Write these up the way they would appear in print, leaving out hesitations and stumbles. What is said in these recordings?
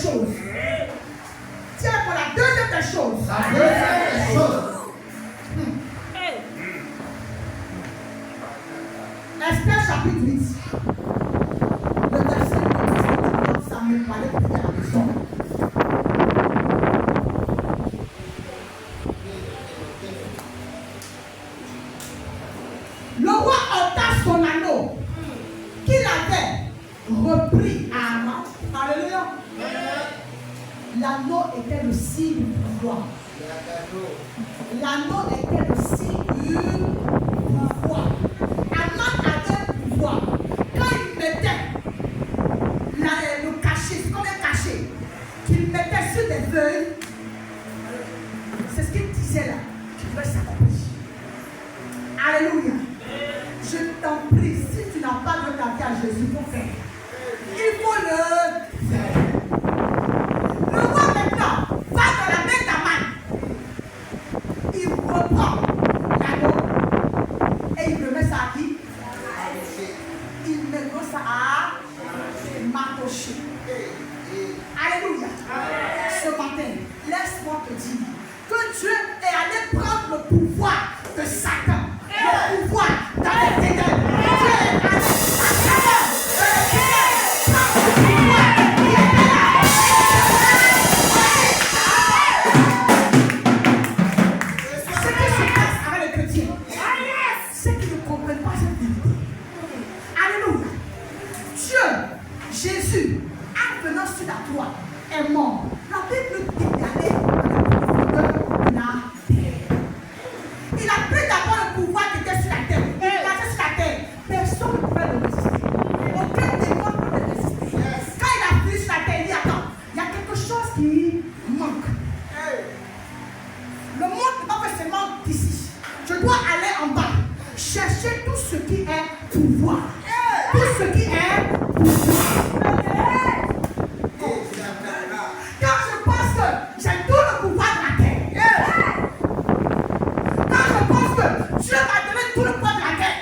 choses. Tiens, pour la deuxième des choses. La deuxième des choses. Esther chapitre 8. Le verset 8, ça me parlait de la maison. Le roi ôta son anneau qu'il avait repris à Haman. Alléluia. L'anneau était le signe du pouvoir. L'anneau était le signe du pouvoir. Haman avait le pouvoir. Quand il mettait le cachet, c'est comme un cachet, qu'il mettait sur des feuilles, c'est ce qu'il disait là, qui pouvait s'accomplir. Alléluia. Je t'en prie, si tu n'as pas de ta vie à Jésus, il faut faire. Il faut le faire. Le roi maintenant va dans la main d'Haman. Il reprend l'anneau et il remet ça à qui? Il met ça à Mardochée. Alléluia. Ce matin, laisse-moi te dire que Dieu est allé prendre le pouvoir de Satan. Le pouvoir dans les ténèbres. Dieu est allé à travers les ténèbres prendre le pouvoir qui était là. Ce qui se passe avec les chrétiens, c'est qu'ils ne comprennent pas cette vérité. Alléluia. Dieu, Jésus, en venant sur la croix, est mort. La Bible dit d'aller dans la profondeur de la terre. Il a pris d'abord le pouvoir qui était sur la terre. Il passait sur la terre. Personne ne pouvait le résister. Aucun démon ne pouvait le résister. Quand il a pris sur la terre, il dit attends, il y a quelque chose qui manque. Le monde ne va pas seulement d'ici. Je dois aller en bas. Chercher tout ce qui est pouvoir. Tout ce qui est pouvoir. Quand je pense que j'ai tout le pouvoir de la terre. Quand je pense que Dieu m'a donné tout le pouvoir de la terre.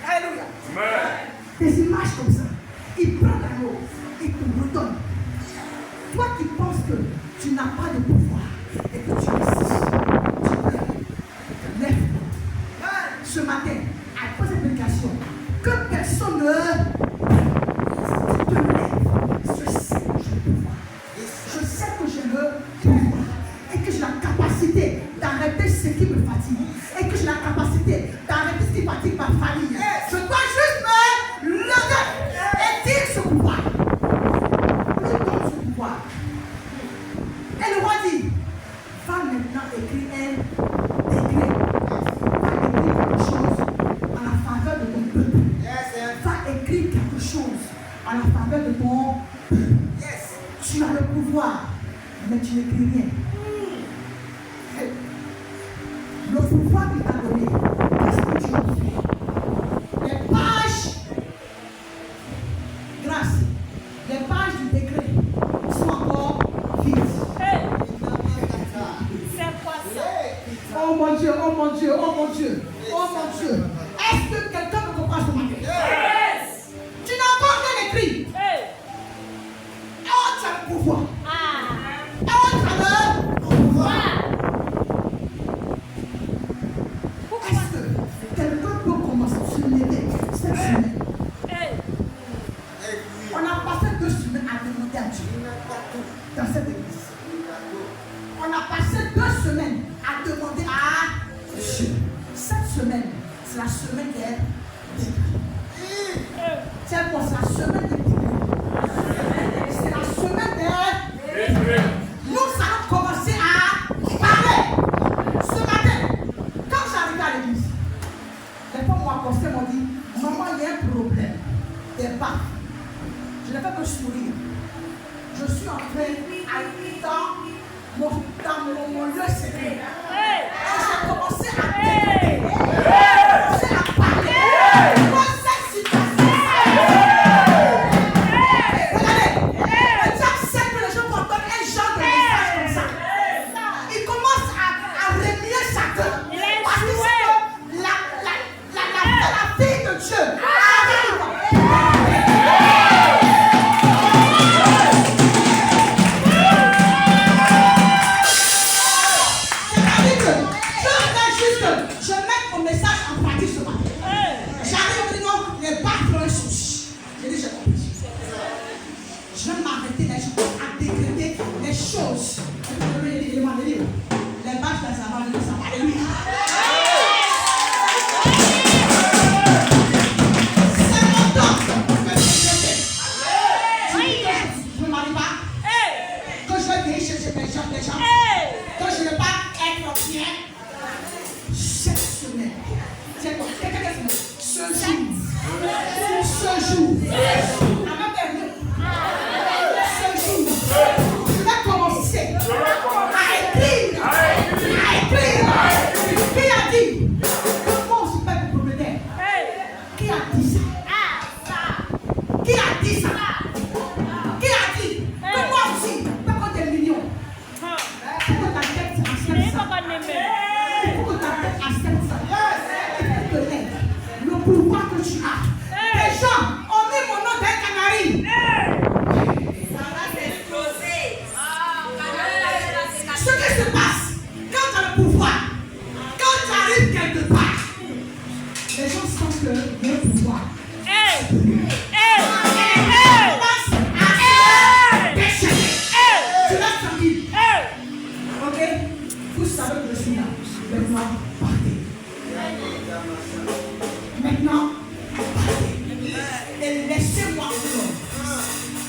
Alléluia. Des images comme ça. Il prend l'anneau, il te redonne. Toi qui penses que tu n'as pas de pouvoir et que tu résistes, tu lèves. Ce matin, après cette prédication, que personne ne te lève. Je sais que j'ai le pouvoir. Je sais que j'ai le pouvoir. Et que j'ai la capacité d'arrêter ce qui me fatigue. Et que j'ai la capacité d'arrêter ce qui fatigue ma famille. Je dois juste me lever et dire ce pouvoir. Lui donne ce pouvoir. Et le roi dit, va maintenant écrire un décret. Va écrire quelque chose en la faveur de ton peuple. Va écrire quelque chose en la faveur de ton peuple. Tu as le pouvoir, mais tu n'écris rien. Le pouvoir qu'il t'a donné, qu'est-ce que tu as fait? Les pages, grâce, les pages du décret sont encore vides. C'est quoi ça? Oh mon Dieu, oh mon Dieu, oh mon Dieu, oh mon Dieu. Est-ce que quelqu'un me comprend ce matin? Yes. Tu n'as encore rien écrit. Hey. Oh, tu as le pouvoir. Ah. Oh, tu as le pouvoir. Est-ce que quelqu'un peut commencer à se lever cette semaine? Hey. On a passé 2 semaines à demander à Dieu dans cette église. On a passé 2 semaines à demander à Dieu. Cette semaine, c'est la semaine des décrets. C'est quoi? C'est la semaine des décrets. C'est la semaine des décrets. Nous allons commencer à parler. Ce matin, quand j'arrivais à l'église, les femmes m'ont accosté, m'ont dit, maman, il y a un problème. Des baffes. Je n'ai fait que sourire. Je suis entré dans mon lieu secret. Et j'ai commencé à décréter. J'ai commencé à parler. Dans cette situation. Regardez, le diable sait que les gens vont donner un genre de message comme ça. Il commence à remuer chacun. Parce que c'est la fille de Dieu arrive. ce jour, je vais commencer à écrire. Qui a dit que moi, je ne suis pas propriétaire? Qui a dit ça? Qui a dit ça? Qui a dit que moi aussi, pas contre des millions? Il faut que ta tête accepte ça. Il faut que ta tête accepte ça. Il faut te lève. Le pouvoir que tu as. Les gens ont mis mon nom dans un canari. Ce qui se passe quand tu as le pouvoir, quand tu arrives quelque part, les gens sentent que le pouvoir. Ok? Vous savez que je suis là. Maintenant, partez. Maintenant, partez. Et laissez-moi vivre.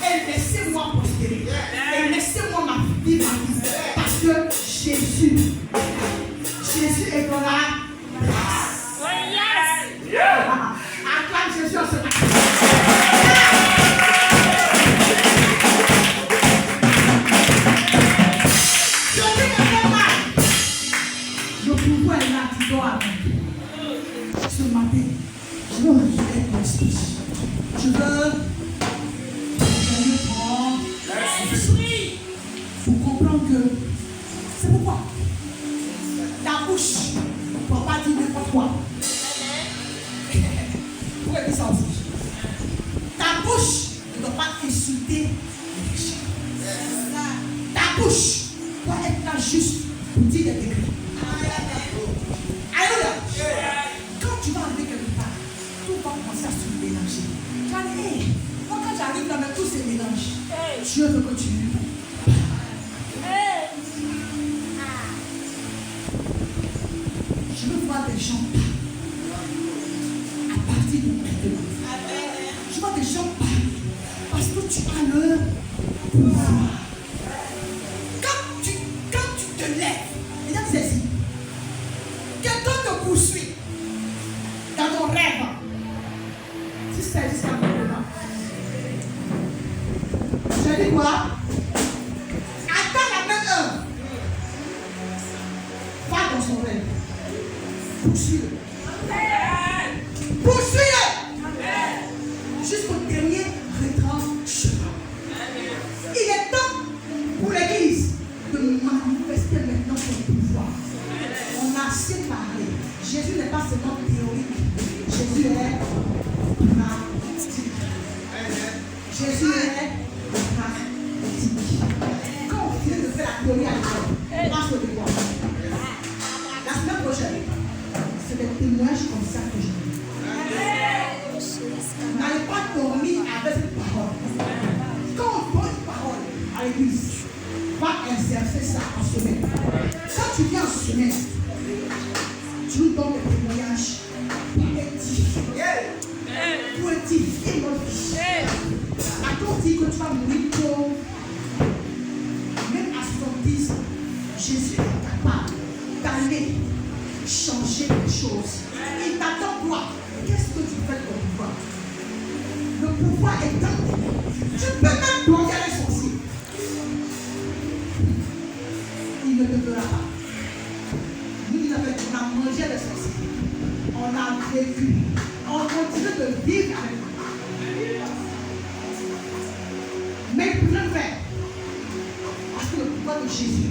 Et laissez-moi prospérer. Et laissez-moi ma vie. Parce que Jésus est dans la grâce. Acclame Jésus en ce matin. Ce matin, je veux regarder ton speech. Je veux gagner temps. Faut comprendre que c'est pourquoi ta bouche ne doit pas dire n'importe quoi. Pourquoi dire ça aussi? Ta bouche ne doit pas insulter les péchés. Ta bouche doit être là juste pour dire des décrets. Alléluia. Quand tu vas arriver quelque part, tout va commencer à se mélanger. Tu vas dire, hey, moi quand j'arrive là, tout se mélange. Dieu veut que tu je veux voir des gens à partir de maintenant. Je vois des gens parler parce que tu as le pouvoir. Quand tu te lèves, regarde ceci. Quelqu'un te poursuit dans ton rêve. Si c'est jusqu'à maintenant. Je dis quoi? Attends la même heure. Va dans son rêve. Poursuis-le. Poursuis-le. Jusqu'au dernier retranchement. Il est temps pour l'Église de manifester maintenant son pouvoir. On a assez parlé. Jésus n'est pas seulement théorique. Jésus est pratique. Jésus est pratique. Quand on finit de faire la théorie à l'école, on passe au devoir. La semaine prochaine, c'est des témoignages comme ça que je dis. N'allez pas dormir avec cette parole. Quand on donne une parole à l'église, va exercer ça en semaine. Quand tu viens en semaine, tu nous donnes des témoignages pour édifier notre vie. Quand on dit que tu vas mourir tôt, même à 70 ans, Jésus est capable d'aller changer les choses. Il t'attend quoi? Qu'est-ce que tu fais de ton pouvoir? Le pouvoir est dans tes mains. Tu peux même plonger les sorciers. Il ne te fera pas. Nous, on a mangé les sorciers. On a vécu. On continue de vivre avec eux. Mais il peut le faire. Parce que le pouvoir de Jésus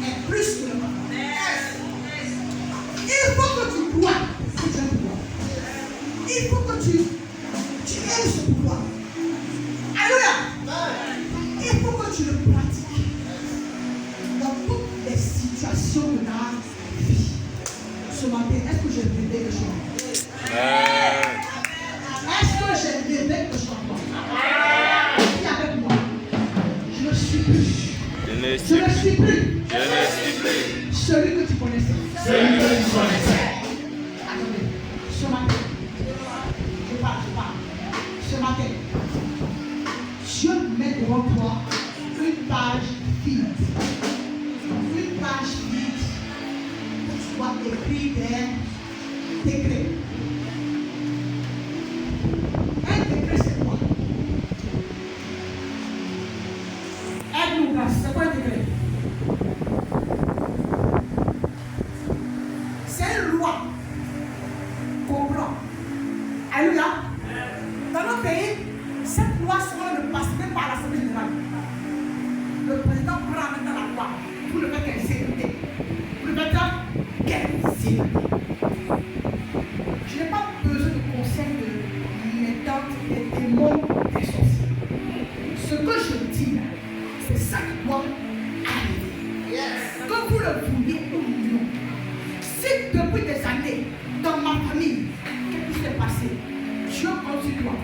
est plus que le pouvoir. Il faut que tu crois que tu as le pouvoir. Il faut que tu aimes ce pouvoir. Alléluia. Il faut que tu le pratiques dans toutes les situations de ta vie. Ce matin, est-ce que j'ai rêvé que je m'entends? Est-ce que j'ai rêvé que je m'entends? Qui est avec moi? Je ne suis plus. Je ne suis plus. Celui que tu connaissais. Attendez, ce matin, je parle. Ce matin, Dieu met devant toi une page vide. Une page vide où tu dois écrire des décrets. cette loi sera ne passe même par l'Assemblée générale. Le président prend maintenant la loi pour le faire exécuter. Pour le faire exécuter. Je n'ai pas besoin de conseils de méthode, des démons, des sorciers. Ce que je dis, c'est ça qui doit arriver. Que vous le vouliez ou non. Si depuis des années, dans ma famille, qu'est-ce qui s'est passé? Dieu compte sur toi.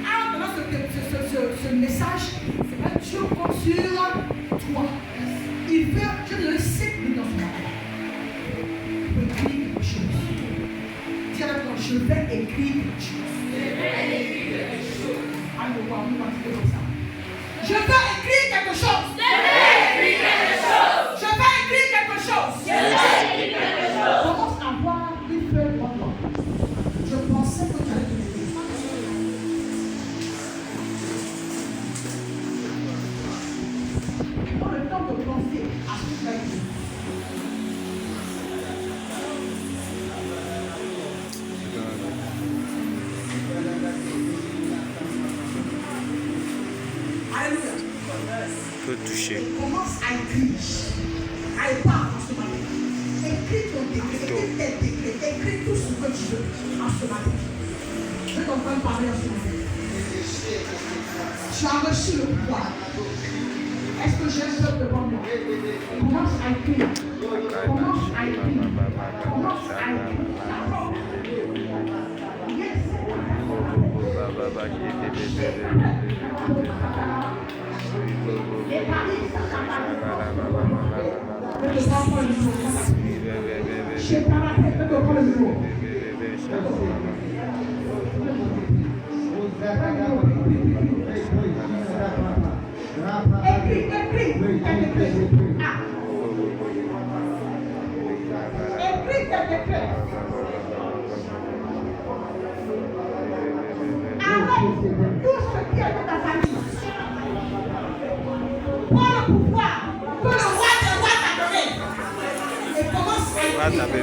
En donnant ce message, c'est pas Dieu compte sur toi. Il veut, je le sais, dans son matin. Pour écrire quelque chose. Dis avec moi, je vais écrire quelque chose. Allez, voir, nous allons dire comme ça. Je vais écrire quelque chose. Je vais écrire quelque chose. Commence à voir une feuille devant toi. Je pensais que tu allais te lever. Prends le temps de penser à ce que tu vas écrire. Alléluia. Peut toucher. Commence à écrire. Allez, pas en ce matin. Écris ton décret, écris tes décrets, écris tout ce que tu veux en ce matin. Je t'entends parler en ce matin. Tu as reçu le pouvoir. Est-ce que j'ai un peuple devant moi? Commence à écrire. Commence à écrire. Commence à écrire. Yes. Tout ce qui est de ta famille. Prends le pouvoir que le roi des rois t'a donné. Et commence à écrire.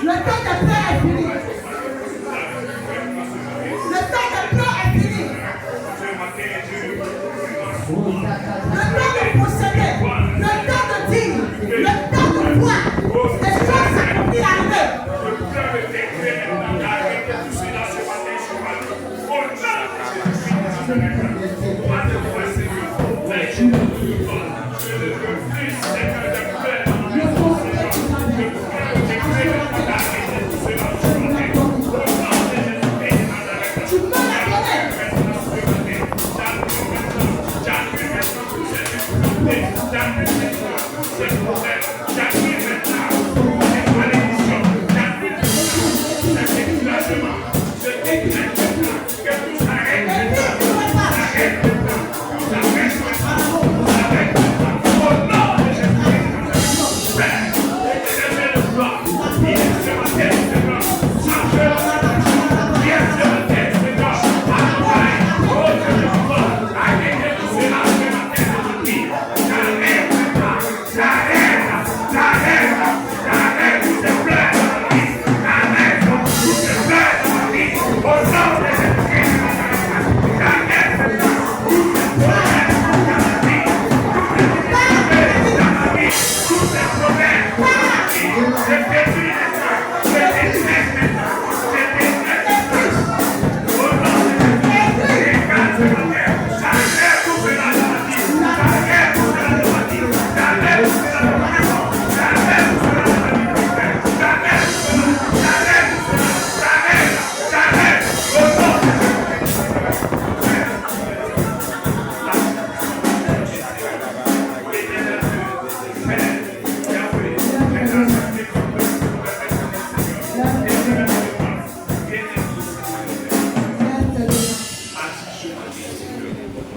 Le temps de pleurs est fini. Le temps de pleurs est fini. Le temps de posséder, le temps de dire, le temps de voir, les choses s'accomplissent à l'heure.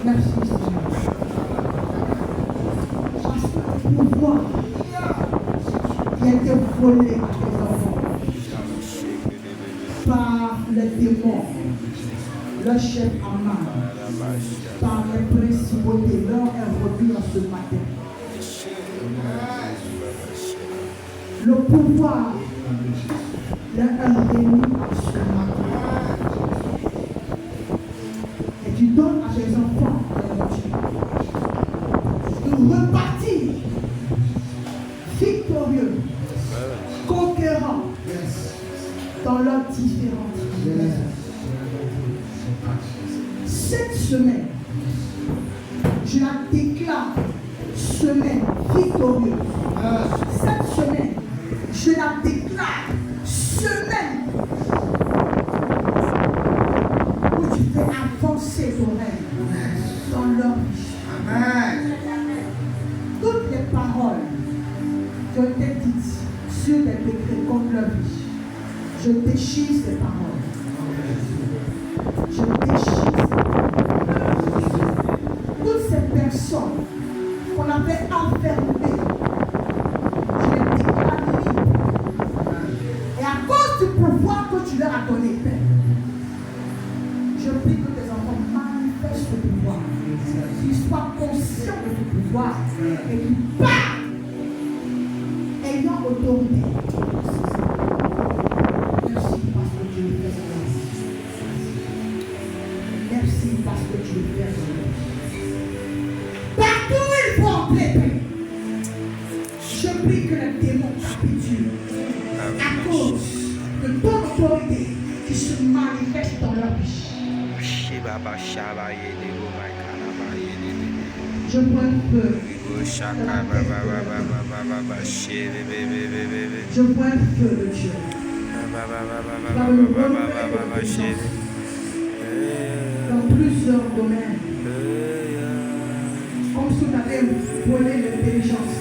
Merci Seigneur. Parce que le pouvoir qui a été volé à tes enfants par les démons, le chef Aman, par les principautés, leur est revenu en ce matin. Le pouvoir leur est remis en ce matin. Et tu donnes à tes enfants de repartir victorieux, conquérants dans leurs différentes. Cette semaine, je la déclare semaine victorieuse. Cette semaine, je la déclare semaine où tu fais avancer ton rêve dans leur vie. Amen. Toutes les paroles qui ont été dites sur les décrets contre leur vie, je déchire ces paroles. Je déchire ces paroles. Toutes ces personnes qu'on avait enfermées, je les déclare libres. Et à cause du pouvoir que tu leur as donné, Père, je prie que tes enfants manifestent ce pouvoir, qu'ils soient conscients de ce pouvoir et qu'ils parlent ayant autorité. Merci parce que tu le fais. Merci parce que tu le fais. Partout où il faut entrer, je prie que les démons capitulent à cause de ton autorité qui se manifeste dans leur vie. Je vois un feu. Je vois un feu de Dieu. Dans plusieurs domaines. Comme si on avait volé l'intelligence.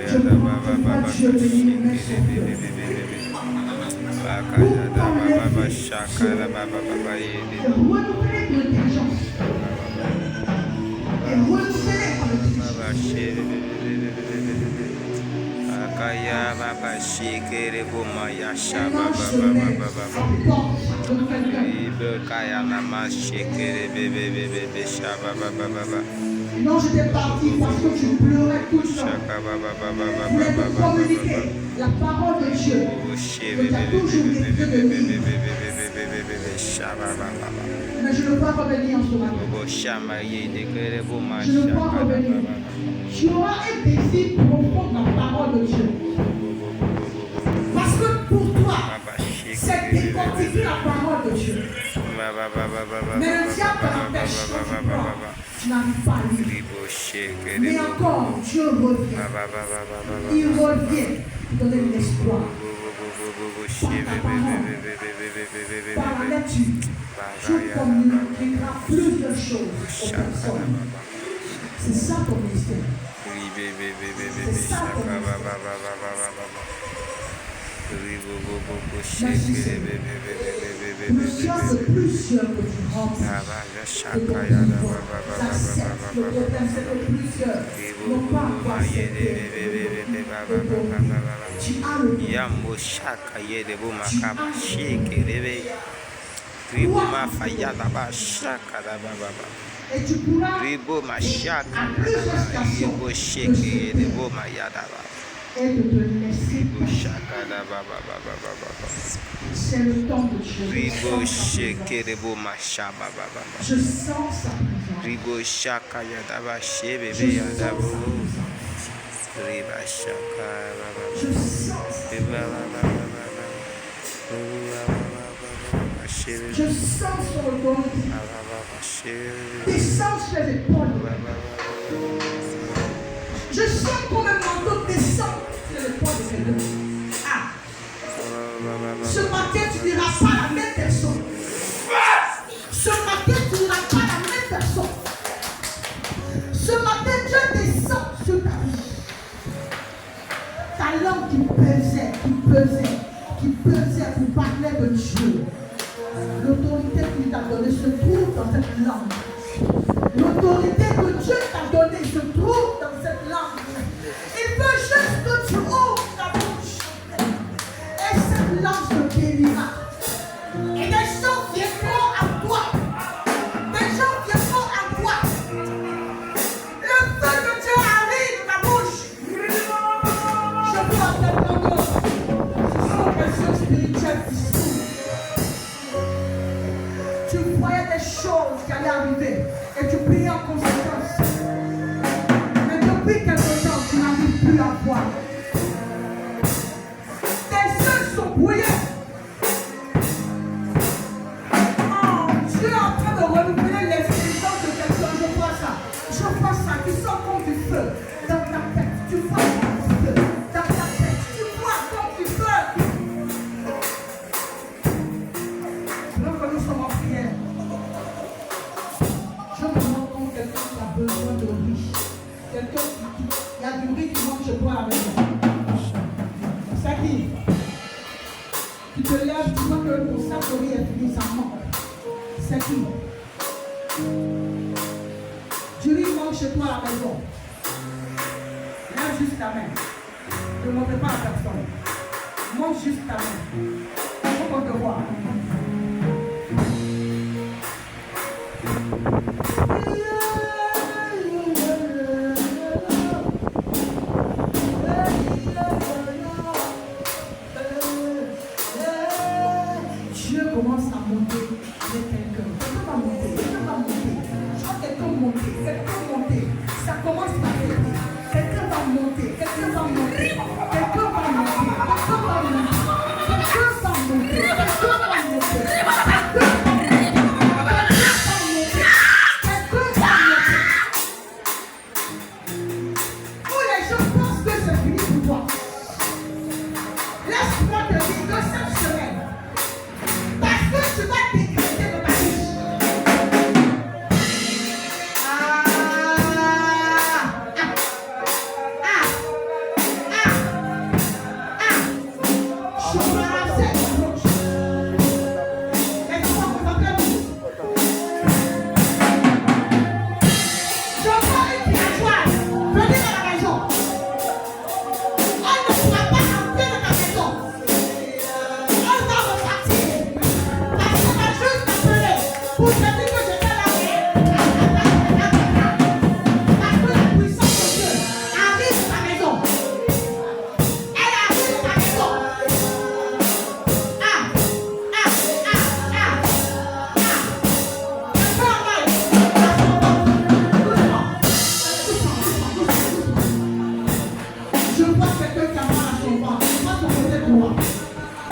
Je vois Dieu venir mettre son feu. Pour t'enlever, renouveler ton intelligence. Et renouveler ton intelligence. Non, j'étais parti parce que tu pleurais tout le temps. Je voulais te communiquer la parole de Dieu. Que tu as toujours été de lire. Mais je ne peux pas revenir en ce matin. Je ne peux pas revenir. Tu auras un désir profond dans la parole de Dieu. Parce que pour toi, c'est décortiquer la parole de Dieu. Mais le diable t'empêche quand tu crois. Tu n'arrives pas à lire. Mais encore, Dieu revient. Il revient pour donner de l'espoir. Par ta parole, par la lecture, tu communiqueras plus de choses aux personnes. C'est ça ton ministère. C'est ça ton ministère. Merci Seigneur. Plusieurs que tu remplis de ton pouvoir. J'accepte le problème, c'est que plusieurs n'ont pas encore accepté de ton vie. Tu as le pouvoir. Tu as le pouvoir. Et tu pourras à plusieurs stations de et de te laisser passer. C'est le temps de Dieu. Je sens sa présence. Je sens son autorité. Descends sur les épaules. Je sens comme un manteau descend sur l'épaule de quelqu'un. Ah! Ce matin, tu ne diras pas la même personne. Ce matin, tu ne diras pas la même personne. Ce matin, Dieu descend sur ta vie. Ta langue qui pesait pour parler de Dieu. L'autorité qu'il t'a donnée se trouve dans cette Tu voyais des choses qui allaient arriver et tu priais en conséquence. Mais depuis quelque temps, tu n'arrives plus à voir. Tes yeux sont brouillés. Oh, Dieu est en train de renouveler l'existence de quelqu'un. Je vois ça. Je vois ça qui sort comme du feu dans ta tête. Tu vois comme du feu dans ta tête. Tu vois comme du feu. Alors que nous sommes en prière, je me rends compte quelqu'un qui a besoin de riz. Quelqu'un qui a du riz qui mange chez toi à la maison. C'est qui? Tu te lèves, tu vois que ton sac de riz est fini, ça manque. C'est qui? Du riz mange chez toi à la maison. Lève juste ta main. Ne montre pas à personne. Montre juste ta main. Il faut qu'on te voit.